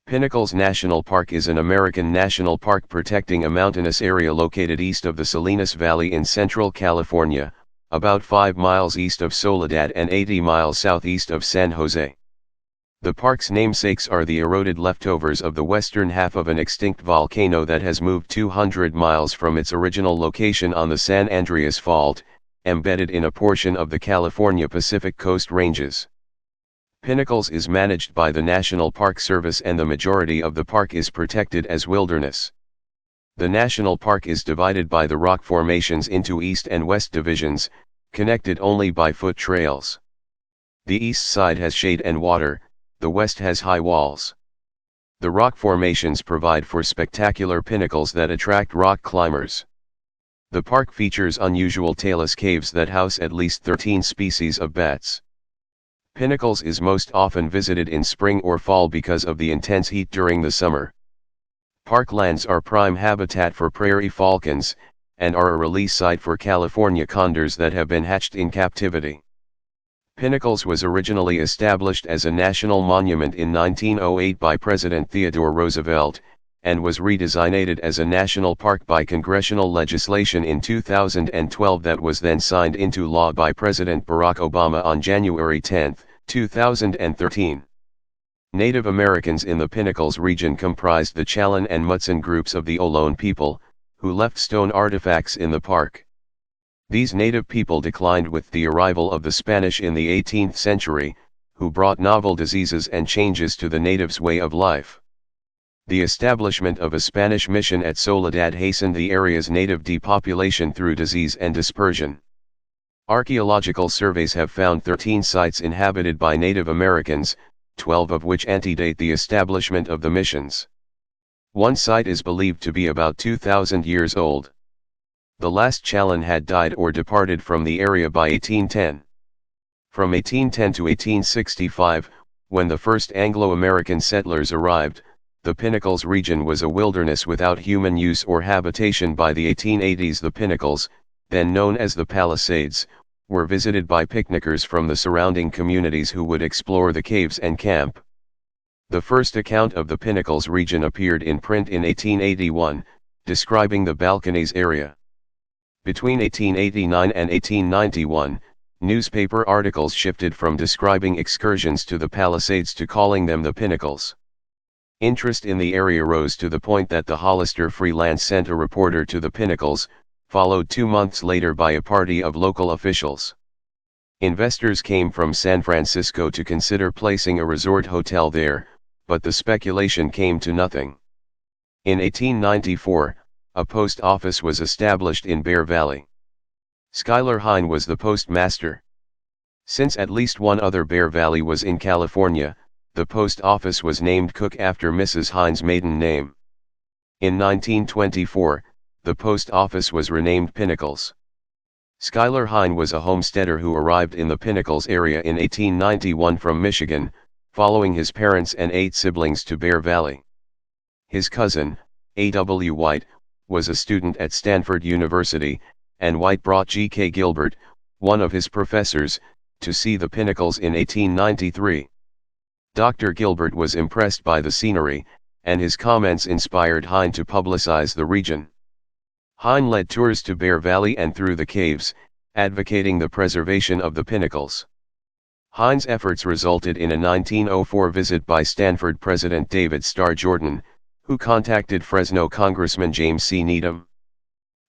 Pinnacles National Park is an American national park protecting a mountainous area located east of the Salinas Valley in central California, about 5 miles east of Soledad and 80 miles southeast of San Jose. The park's namesakes are the eroded leftovers of the western half of an extinct volcano that has moved 200 miles from its original location on the San Andreas Fault, embedded in a portion of the California Pacific Coast Ranges. Pinnacles is managed by the National Park Service and the majority of the park is protected as wilderness. The national park is divided by the rock formations into east and west divisions, connected only by foot trails. The east side has shade and water, the west has high walls. The rock formations provide for spectacular pinnacles that attract rock climbers. The park features unusual talus caves that house at least 13 species of bats. Pinnacles is most often visited in spring or fall because of the intense heat during the summer. Parklands are prime habitat for prairie falcons, and are a release site for California condors that have been hatched in captivity. Pinnacles was originally established as a national monument in 1908 by President Theodore Roosevelt, and was redesignated as a national park by congressional legislation in 2012 that was then signed into law by President Barack Obama on January 10, 2013. Native Americans in the Pinnacles region comprised the Chalin and Mutsun groups of the Ohlone people, who left stone artifacts in the park. These native people declined with the arrival of the Spanish in the 18th century, who brought novel diseases and changes to the natives' way of life. The establishment of a Spanish mission at Soledad hastened the area's native depopulation through disease and dispersion. Archaeological surveys have found 13 sites inhabited by Native Americans, 12 of which antedate the establishment of the missions. One site is believed to be about 2,000 years old. The last Chalin had died or departed from the area by 1810. From 1810 to 1865, when the first Anglo-American settlers arrived, the Pinnacles region was a wilderness without human use or habitation. By the 1880s, the Pinnacles, then known as the Palisades, were visited by picnickers from the surrounding communities who would explore the caves and camp. The first account of the Pinnacles region appeared in print in 1881, describing the Balconies area. Between 1889 and 1891, newspaper articles shifted from describing excursions to the Palisades to calling them the Pinnacles. Interest in the area rose to the point that the Hollister Freelance sent a reporter to the Pinnacles, followed 2 months later by a party of local officials. Investors came from San Francisco to consider placing a resort hotel there, but the speculation came to nothing. In 1894, a post office was established in Bear Valley. Schuyler Hine was the postmaster. Since at least one other Bear Valley was in California, the post office was named Cook after Mrs. Hine's maiden name. In 1924, the post office was renamed Pinnacles. Schuyler Hine was a homesteader who arrived in the Pinnacles area in 1891 from Michigan, following his parents and 8 siblings to Bear Valley. His cousin, A.W. White, was a student at Stanford University, and White brought G.K. Gilbert, one of his professors, to see the Pinnacles in 1893. Dr. Gilbert was impressed by the scenery, and his comments inspired Hine to publicize the region. Hine led tours to Bear Valley and through the caves, advocating the preservation of the Pinnacles. Hine's efforts resulted in a 1904 visit by Stanford President David Starr Jordan, who contacted Fresno Congressman James C. Needham.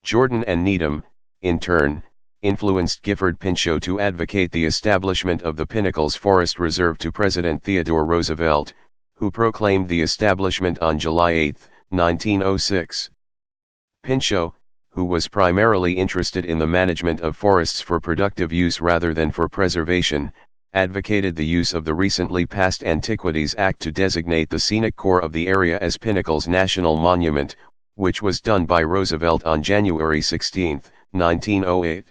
Jordan and Needham, in turn, influenced Gifford Pinchot to advocate the establishment of the Pinnacles Forest Reserve to President Theodore Roosevelt, who proclaimed the establishment on July 8, 1906. Pinchot, who was primarily interested in the management of forests for productive use rather than for preservation, advocated the use of the recently passed Antiquities Act to designate the scenic core of the area as Pinnacles National Monument, which was done by Roosevelt on January 16, 1908.